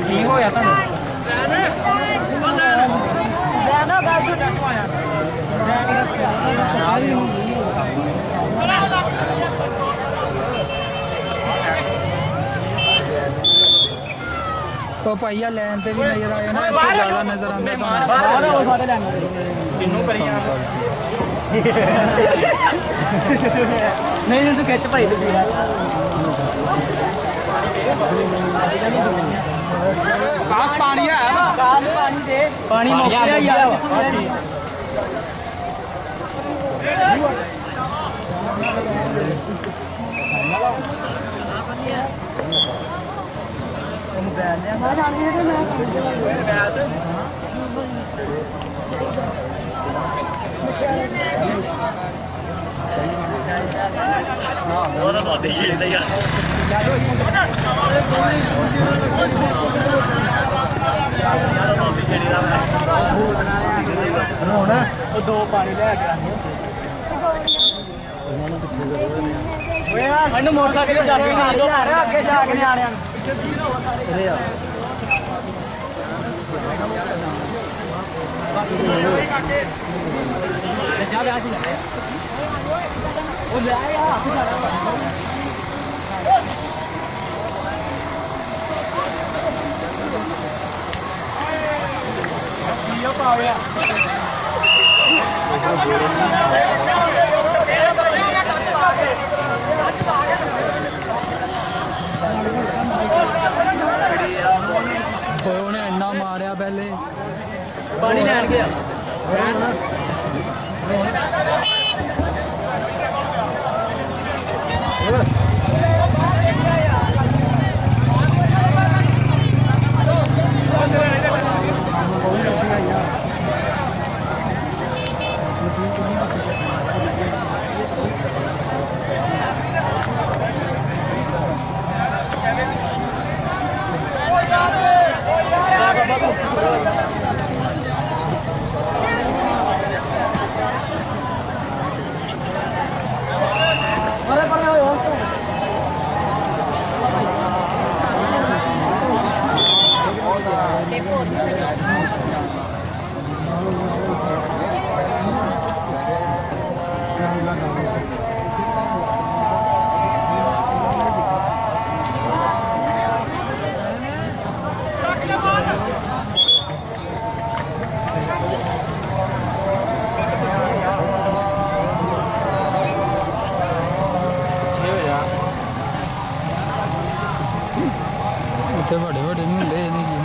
ठीक हो जाता तो भैया लैन से भी नजर आया ना ज्यादा नजर आता नहीं तू खिच भाई कास पानी है कास पानी दे पानी मुक्या यार ਉਹ ਤਾਂ ਬਹੁਤ ਹੀ ਛੇੜਦਾ ਯਾਰ ਯਾਰ ਬਹੁਤ ਹੀ ਛੇੜਦਾ ਹੁਣ ਉਹ ਦੋ ਪਾਣੀ ਲੈ ਕੇ ਆਣੀ ਓਏ ਆ ਮੈਨੂੰ ਮੋਟਰਸਾਈਕਲ ਤੇ ਚਾਬੀ ਨਾਲ ਦੋ ਅੱਗੇ ਜਾ ਕੇ ਨਿਆਣਿਆਂ ਨੂੰ ਇਹਦੇ ਆ ਜਾ ਜਾ ਜੀ ਉਹ ਲੈ ਆ ਕੀ ਆ ਪਾਵਿਆ ਉਹਨੇ ਇੰਨਾ ਮਾਰਿਆ ਪਹਿਲੇ ਪਾਣੀ ਲੈਣ ਗਿਆ बड़े बड़े नहीं होंगे नहीं की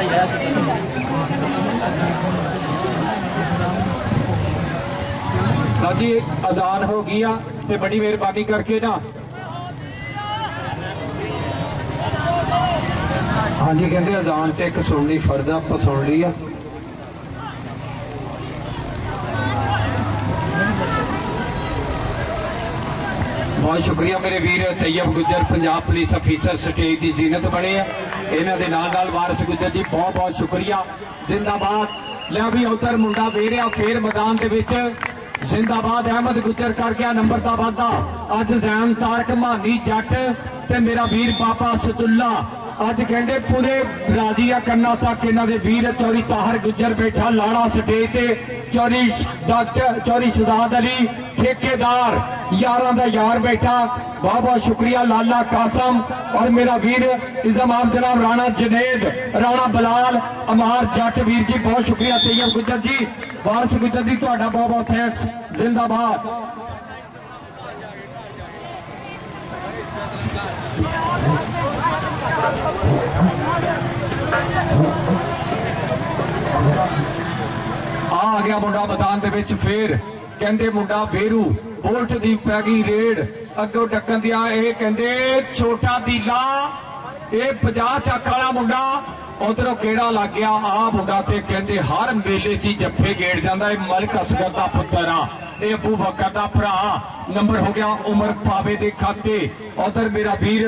लो जी अजान हो गई आ ते बड़ी मेहरबानी करके ना हाँ जी कहते अजान तो एक सुननी फर्ज आप सुन ली आ बहुत शुक्रिया मेरे वीर तैयब गुजर पंजाब पुलिस अफीसर स्टेज की जीनत बने इन्हों के नाल वारिस गुजर जी बहुत बहुत शुक्रिया जिंदाबाद लिया भी उधर मुंडा वेरिया फिर मैदान के विच जिंदाबाद अहमद गुजर कर गया नंबर का वाधा अज जैन तारक मानी जट ते मेरा वीर बाबा सदुल्ला अज कहते पूरे राजी आ करना तक इन्हों के वीर चौरी ताहर गुजर बैठा लाड़ा स्टेज से चौरी डॉक्टर चौरी शहजाद अली ठेकेदार यारां दा यार बैठा बहुत बहुत शुक्रिया लाला कासम और मेरा वीर इज़ाम जनाब राणा जुनेद राणा बलाल अमार जट वीर जी बहुत शुक्रिया तैयब गुजर जी वारिस गुजर जी तुहाडा बहुत बहुत थैंक्स जिंदाबाद आ गया मुंडा मैदान दे विच फिर कहंदे मुंडा वेरू बोल्ट दी पै गई रेड अगों डकन दिया ये कहंदे छोटा दीला ये 50 चक वाला मुंडा उधरों केड़ा लग गया आ मुंडा ते कहंदे हर मेले च जफ्फे गेड़ जांदा मलिक असगर दा पुत्तर आ ये अबू बकर दा भरा नंबर हो गया उमर पावे दे खाते उधर मेरा वीर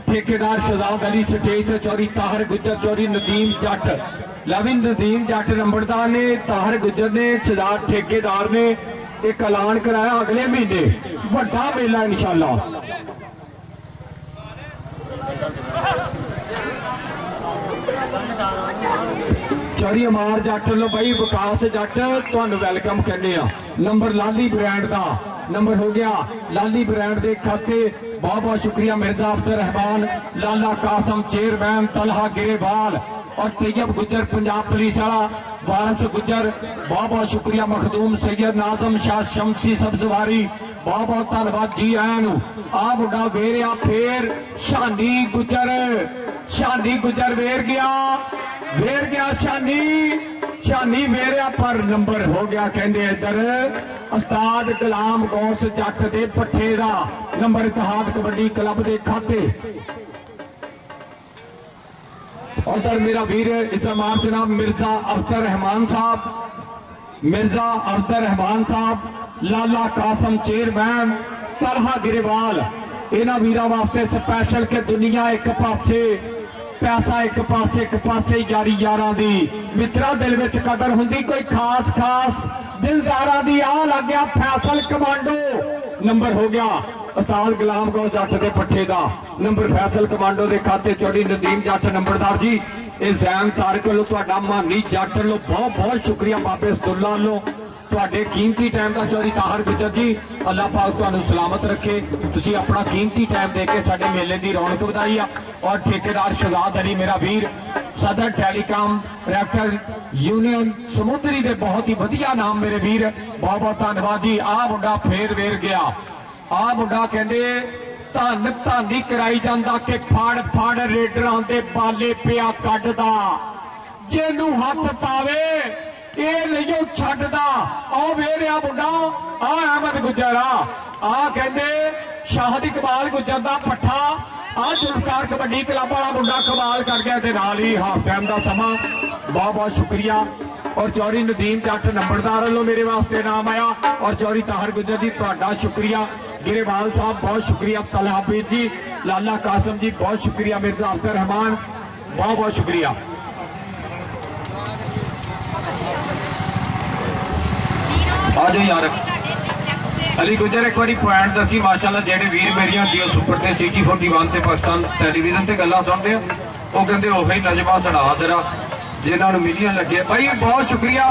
ठेकेदार शहजाद अली स्टेज ते चौरी ताहर गुजर चौरी नदीम जट लवी नदीम जट नंबरदार ने ताहर गुजर ने शहजाद ठेकेदार ने एक ऐलान कराया अगले महीने बड़ा मेला इंशाअल्लाह चौरी अमार जट लो भाई विकास जट तुहानू वेलकम कहने नंबर लाली ब्रांड का नंबर हो गया लाली ब्रांड के खाते बहुत बहुत शुक्रिया मिर्जा अब्दुल रहमान लाला कासम चेयरमैन तलहा गिरेवाल और तैयब गुजर पंजाब पुलिस वाला वारिस गुजर बहुत बहुत शुक्रिया मखदूम सैयद नाजम शाह शमसी सब्जवारी बहुत बहुत धन्यवाद जी आया आ मुंडा वेरिया फिर शानी गुजर वेर गया शानी वेरिया पर नंबर हो गया कहते इधर उस्ताद गुलाम गौस जट दे पट्ठे दा नंबर इतिहाद कबड्डी क्लब के खाते उधर मेरा वीर इस्लाम जनाब मिर्जा अब्दुल रहमान साहब लाला कासम चेयरमैन तलहा गिरेवाल इन्हां वीरां वास्ते स्पैशल के दुनिया एक पासे पैसा एक पासे यारी यारां दी मित्रा दिल विच कदर हुंदी कोई खास दिलदारां दी आ लग गया फैसल कमांडो नंबर हो गया उस्ताद गुलाम गौस जट के पट्ठे का नंबर फैसल कमांडो के खाते चौड़ी नदीम जट नंबरदार जी ये जैन तारक लो तुहाडा मानी जट लो बहुत बहुत शुक्रिया बाबे सदुल्ला लो तुहाडे कीमती टाइम का चौरी ताहर गुजर जी अल्लाह पाक तुहानू सलामत रखे तुसी अपना कीमती टाइम दे के साडे मेले की रौनक वधाई आ और ठेकेदार शहजाद अली मेरा वीर सदर टेलीकॉम डायरेक्टर यूनियन समुद्री दे बहुत ही वधिया नाम मेरे वीर बहुत बहुत धन्यवाद जी आ मुंडा फेर वेर गया आ मुंडा कहंदे धन धानी कराई जांदा कि फड़ रेडरां दे बाले पिया कड्डदा जेनू हथ पावे ये नहीं छड्डदा आ वेरिया मुंडा आ अहमद गुजर आ कहंदे शाहद इकबाल गुजर दा पट्ठा आ जुल्फकार कबड्डी क्लब वाला मुंडा कमाल कर गया ते नाल ही हाफ टाइम का समा बहुत बहुत शुक्रिया और चौरी नदीम जट नंबरदार वालों मेरे वास्ते नाम आया और चौरी ताहर गुजर जी तुहाडा शुक्रिया गिरेवाल साहब बहुत शुक्रिया तलहाबीर जी लाला कासम जी बहुत शुक्रिया मिर्जा अब्दुल रहमान बहुत बहुत शुक्रिया आ जाओ यार अली गुजर एक बार पॉइंट दसी माशाल्लाह जेडे वीर मेरिया जियो सुपर ते सिटी 41 ते पाकिस्तान टेलीविजन ते गल्लां सुनते वो कहते ओही नजमा सुना जरा जिन्हों ने मिलियन लगे भाई बहुत शुक्रिया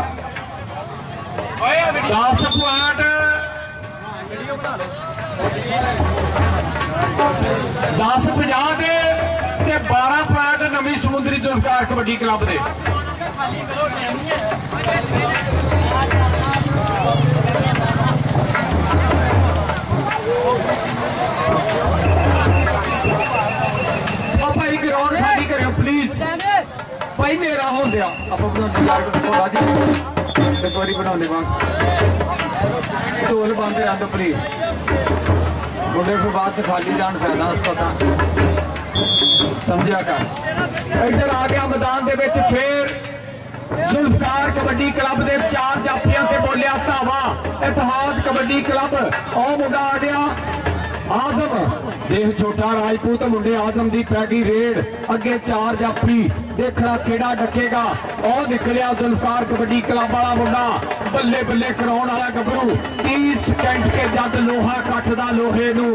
10 पॉइंट 10-50 दे 12 पॉइंट नवी समुद्री जुल्फकार कबड्डी क्लब दे भाई ग्राउंड खाली करो प्लीज भाई मेरा हो दिया आप एक बारी बनाने बस ढोल बंद रहा दो प्लीज मुंडे फिर बाद खाली जान फायदा पता समझा कर इधर आ गया मैदान दे विच फिर जुल्फकार कबड्डी क्लब के 4 जाफियां से बोलिया धावा इतिहाद कबड्डी क्लब और मुंडा आ गया आजम देख छोटा राजपूत मुंडे आजम की पै गई रेड अगे 4 जाफी देखना केड़ा डकेगा और निकलिया जुल्फकार कबड्डी क्लब वाला मुंडा बल्ले बल्ले कराउण वाला गभरू 30 सेकंड के जद लोहा कटदा लोहे नू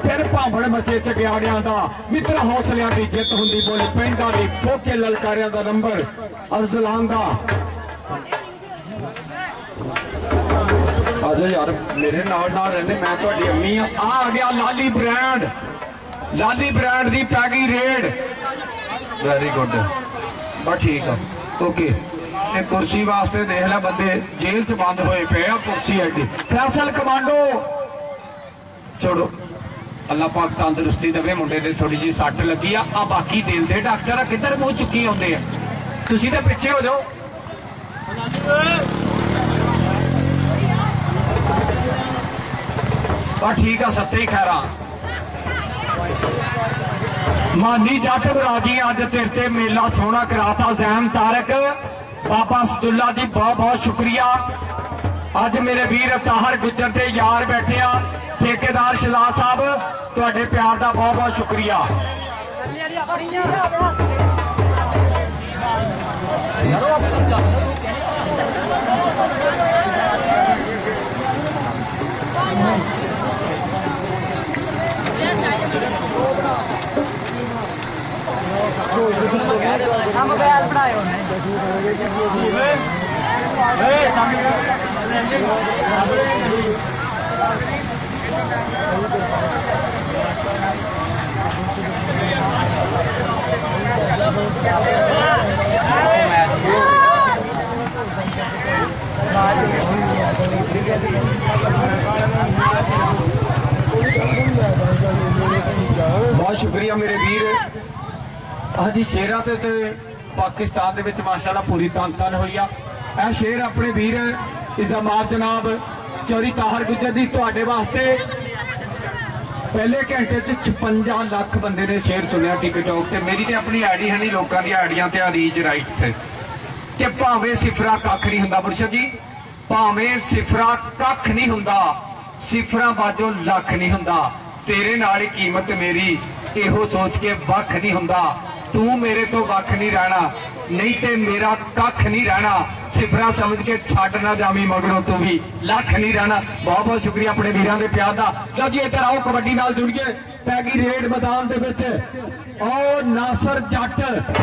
फिर भावड़ मचे चगियाड़ियां दा मित्र हौसलियां की जित हुंदी बोली पैंदा नहीं फोके ललकारियां दा नंबर अरजलान दा आजो यार मेरे नाल नाल रहने मैं तुहाडी अम्मी आ गया लाली ब्रांड दी पै गई रेड वेरी गुड बस ठीक है ओके कुर्सी वास्ते देख लै बंदे जेल च बंद होए पे आ कुर्सी है फैसल कमांडो छोड़ो अल्लाह पाक तंदुरुस्ती देवे मुंडे ने थोड़ी जी सट लगी आ बाकी दिल दे डॉक्टर किधर मुंह चुकी आउंदे आ तुसीं तां पिछे हो जाओ ठीक है सत्ते ही खैरा मानी जट बराजी अज तेरे ते मेला सोहना कराता जैम तारक बाबा सदुल्ला जी बहुत बहुत शुक्रिया अज मेरे वीर ताहर गुजर के यार बैठे आ ठेकेदार शहजाद साहब तुहाडे प्यार का बहुत बहुत शुक्रिया बहुत शुक्रिया मेरे वीर अजी शेरा ते पाकिस्तान दे विच माशाअल्लाह पूरी तन तन होई आ शेर अपने वीर इज़ामात जनाब चौरी ताहर गुजर दी तुहाडे वास्ते पहले घंटे च 56 लाख बंदे ने शेर सुनिया टिकटॉक ते मेरी ते अपनी आईडी है नहीं लोगों की आईडियां ते रीच राइट से कि भावें सिफरा कख नहीं हुंदा मुर्शद जी भावें सिफरा कख नहीं हुंदा सिफरा बाजों लख नहीं हुंदा तेरे नाल ही कीमत मेरी इहो सोच के वख नहीं हुंदा तू मेरे तो वख नहीं रहना नहीं ते मेरा कख नहीं रहना सिफरा समझ के छड़ ना जावी मगरों तू भी लख नहीं रहना बहुत बहुत शुक्रिया अपने वीरां दे प्यार दा लो जी इधर आओ कबड्डी नाल जुड़िए पैगी रेड मैदान दे विच और नासर जट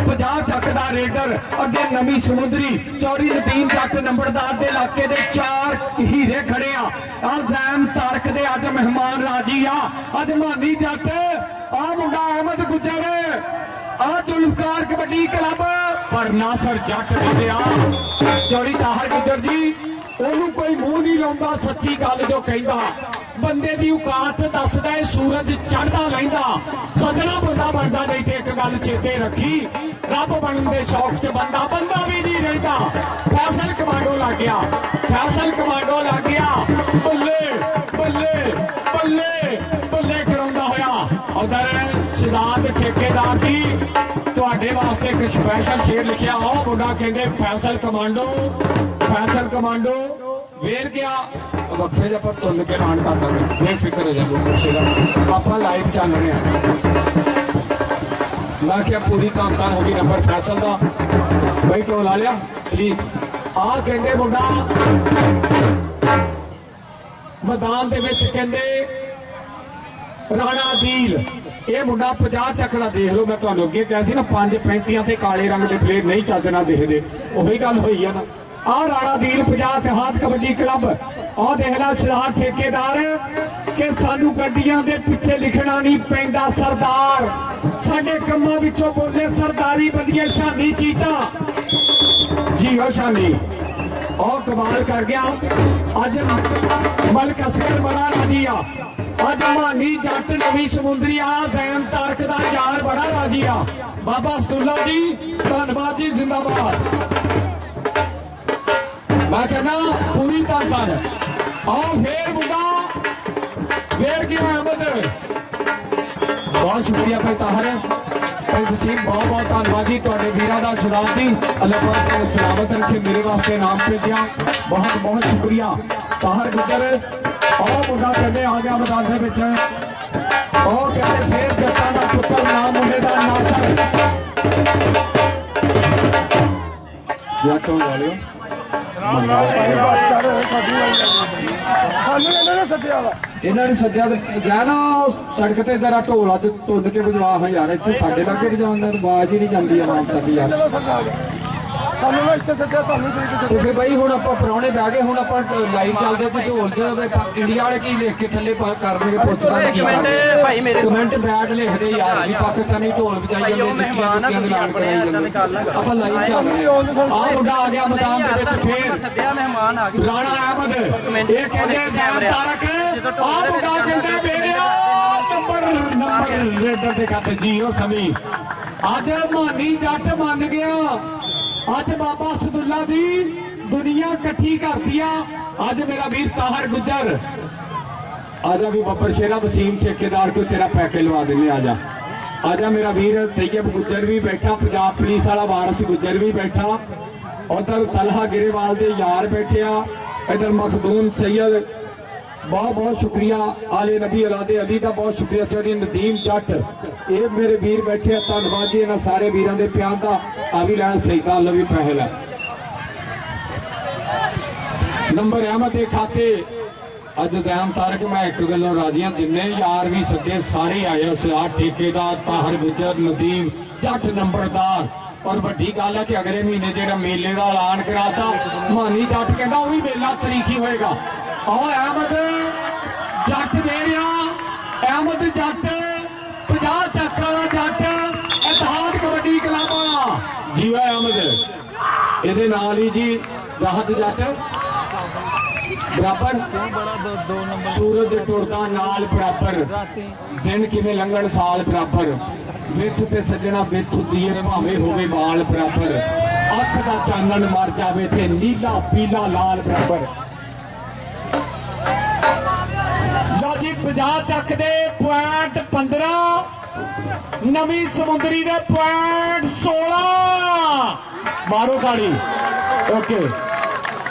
50 चक दा रेडर अगे नवी समुद्री चौरी नदीम जट नंबरदार दे इलाके दे 4 हीरे खड़े आ जैम तारक दे अज मेहमान राजी आ अज मानी जट आ मुंडा अहमद गुजर आ जुल्फकार कबड्डी क्लब पर नासर जट आ चौरी ताहर गुजर जी ओनू कोई मुंह नहीं लाउंदा सच्ची गल जो कहंदा बंदे दी औकात दसदा है सूरज चढ़दा लहिंदा सजना बंदा बनदा नहीं ते एक गल चेते रखी रब बनन दे शौक च बंदा भी नहीं रहिंदा फैसल कमांडो लग गया बल्ले बल्ले बल्ले बल्ले कराउंदा होया उधर शहजाद ठेकेदार जी तुहाडे वास्ते एक स्पैशल शेर लिखिया आओ मुंडा कहंदे फैसल कमांडो वेर गया वक्फे जब पर तुल के ऐलान कर देंगे बेफिक्र हो जाए आप लाइव चल रहे हैं मैं क्या पूरी तान होगी नंबर फैसल का भाई क्यों ला लिया प्लीज आ कहते मुंडा मैदान दे विच कहंदे राणा दील ये मुंडा 50 चक्कर देख लो मैं तुहानू अगे कहा सी ना 5-35 से काले रंग के प्लेयर नहीं चलते ना देखते उही गल हुई है ना आ राणा दील 50 इतिहाद कबड्डी क्लब आ देखना शहजाद ठेकेदार कि सानू गड्डियां दे पिछे लिखना नहीं पैंदा सरदार साडे कम्मां विचों बोले सरदारी बंदियां शानी चीता जी हो शानी और कमाल कर गया अज मलक असगर बड़ा राजी आ ਅੱਜ ਮਾਨੀ ਜੱਟ ਨਵੀਂ ਸਮੁੰਦਰੀ ਆ ਜ਼ੈਨ ਤਾਰਕ ਦਾ ਯਾਰ ਬੜਾ ਰਾਜੀ ਆ ਬਾਬਾ ਸਤੁੱਲਾ ਜੀ ਧੰਨਵਾਦ ਜੀ ਜ਼ਿੰਦਾਬਾਦ ਮੈਂ ਕਹਿੰਦਾ ਪੂਰੀ ਤਾਕਤ ਆਓ ਫੇਰ ਮੁੰਡਾ ਫੇਰ ਕੀ ਅਹਿਮਦ ਬਹੁਤ ਸ਼ੁਕਰੀਆ ਭਾਈ ਤਾਹਰ ਭਾਈ ਵਸੀਮ ਬਹੁਤ ਬਹੁਤ ਧੰਨਵਾਦ ਜੀ ਤੁਹਾਡੇ ਵੀਰਾਂ ਦਾ ਸਲਾਮ ਜੀ ਅੱਲਾਹ ਪਾਕ ਤੁਹਾਨੂੰ ਸਲਾਮਤ ਰੱਖੇ ਮੇਰੇ ਵਾਸਤੇ ਨਾਮ ਭੇਜਿਆ ਬਹੁਤ ਬਹੁਤ ਸ਼ੁਕਰੀਆ ਤਾਹਰ ਗੁੱਜਰ ਉਹ ਮੁੰਡਾ ਕਹਿੰਦੇ ਆ ਗਿਆ ਮੈਦਾਨ ਦੇ ਵਿੱਚ ਉਹ ਕਹਿੰਦੇ ਫੇਰ ਜੱਟਾਂ ਦਾ ਪੁੱਤਰ ਨਾਮ ਮੁੰਡੇ ਦਾ ਨਾਸਰ ਜੱਟੋਂ ਵਾਲਿਓ ਸਾਨੂੰ ਇਹਨਾਂ ਨੇ ਸੱਦਿਆ ਵਾ ਇਹਨਾਂ ਨੇ ਸੱਦਿਆ ਤੇ ਜਾ ਨਾ ਸੜਕ ਤੇ ਜ਼ਰਾ ਢੋਲਾ ਤੇ ਤੁੰਨ ਕੇ ਵਜਵਾ ਹਾਂ ਯਾਰ ਇੱਥੇ ਸਾਡੇ ਲਾਗੇ ਵਜਾਉਣ ਦਾ ਆਵਾਜ਼ ਹੀ ਨਹੀਂ ਜਾਂਦੀ ਆਰਾਮ ਤੱਕ ਯਾਰ ਚਲੋ ਸਰਦਾਰ ਸਾਨੂੰ ਨਾ ਇੱਥੇ ਸੱਦਿਆ ਤੁਹਾਨੂੰ ਤੇ ਫਿਰ ਬਾਈ ਹੁਣ ਆਪਾਂ ਪ੍ਰਾਹੁਣੇ ਬਹਿ ਗਏ ਹੁਣ ਆਪਾਂ ਲਾਈਵ ਚੱਲਦੇ ਤੇ ਢੋਲ ਚ ਇੰਡੀਆ ਵਾਲੇ ਕੀ ਲਿਖ ਕੇ ਥੱਲੇ ਕਰਨਗੇ ਪੁੱਛਦਾ ਕੀ ਭਾਈ ਮੇਰੇ ਕਮੈਂਟ ਬੈਡ ਲਿਖਦੇ ਯਾਰ ਵੀ ਪਾਕਿਸਤਾਨੀ ਢੋਲ ਵਜਾਈ ਜਾਂਦੇ ਨਿੱਕੀਆਂ ਦੇ ਐਲਾਨ ਕਰਾਈ ਜਾਂਦੇ ਆਪਾਂ ਲਾਈਵ ਚੱਲ ਰਹੇ ਆ ਮੁੰਡਾ ਆ ਗਿਆ ਮੈਦਾਨ ਦੇ ਵਿੱਚ ਫੇਰ ਸੱਦਿਆ ਮਹਿਮਾਨ ਆ ਗਏ ਰਾਣਾ ਅਹਿਮਦ ਇਹ ਕਹਿੰਦੇ ਜੈਨ ਤਾਰਕ ਆ ਮੁੰਡਾ ਕਹਿੰਦਾ ਮੇਰਿਆ ਨੰਬਰ ਰੇਡਰ ਦੇ ਖਾਤੇ ਜੀਓ ਸਮੀ ਅੱਜ ਮਾਨੀ ਜੱਟ ਮੰਨ ਗਿਆ ਅੱਜ ਬਾਬਾ ਸਦੁੱਲਾ ਦੀ ਦੁਨੀਆ ਇਕੱਠੀ ਕਰਤੀ ਆ ਅੱਜ ਮੇਰਾ ਵੀਰ ਤਾਹਰ ਗੁੱਜਰ ਆਜਾ ਵੀ ਬੱਬਰ ਸ਼ੇਰਾ ਵਸੀਮ ਠੇਕੇਦਾਰ ਕੋ ਤੇਰਾ ਪੈਕੇ ਲਵਾ ਦੇਣੇ ਆਜਾ ਆਜਾ ਮੇਰਾ ਵੀਰ ਤੈयब ਗੁੱਜਰ ਵੀ ਬੈਠਾ ਪੰਜਾਬ ਪੁਲਿਸ ਵਾਲਾ ਵਾਰਸ ਗੁੱਜਰ ਵੀ ਬੈਠਾ ਉਧਰ ਤਲਹਾ ਗਿਰੇਵਾਲ ਦੇ ਯਾਰ ਬੈਠੇ ਆ ਇਧਰ ਮਖਦੂਮ ਸੈयद बहुत बहुत शुक्रिया आले नबी अलादे अली का बहुत शुक्रिया चौधरी नदीम जट ये मेरे वीर बैठे धन्यवाद जी इन्होंने सारे वीरों के प्यार का आ भी लैन सही गल भी पहल है नंबर अहमद के खाते अज जैन तारक मैं एक गलों राजी हाँ जिन्ने यार भी सके सारे आए सियार ठेकेदार ताहर गुजर नदीम जट नंबरदार और वड्डी गल है कि अगले महीने जो मेले का ऐलान कराता मानी जट कहता वह भी मेला तरीकी होएगा और अहमद जट मेरिया अहमद जट 50 चक्कर वाला जट इतिहाद कबड्डी क्लब वाला जीवा अहमद ये नाल ही जी राहत जट बराबर सूरज टुरदा नाल बराबर दिन किवें लंघण साल बराबर विथ ते सजना विथ दिए भावें होवे बाल बराबर अख दा चानण मर जावे ते नीला पीला लाल बराबर जी 50 ਚੱਕ ਦੇ ਪੁਆਇੰਟ 15 ਨਵੀਂ ਸਮੁੰਦਰੀ ਦੇ ਪੁਆਇੰਟ 16 ਮਾਰੋ ਗਾੜੀ ਓਕੇ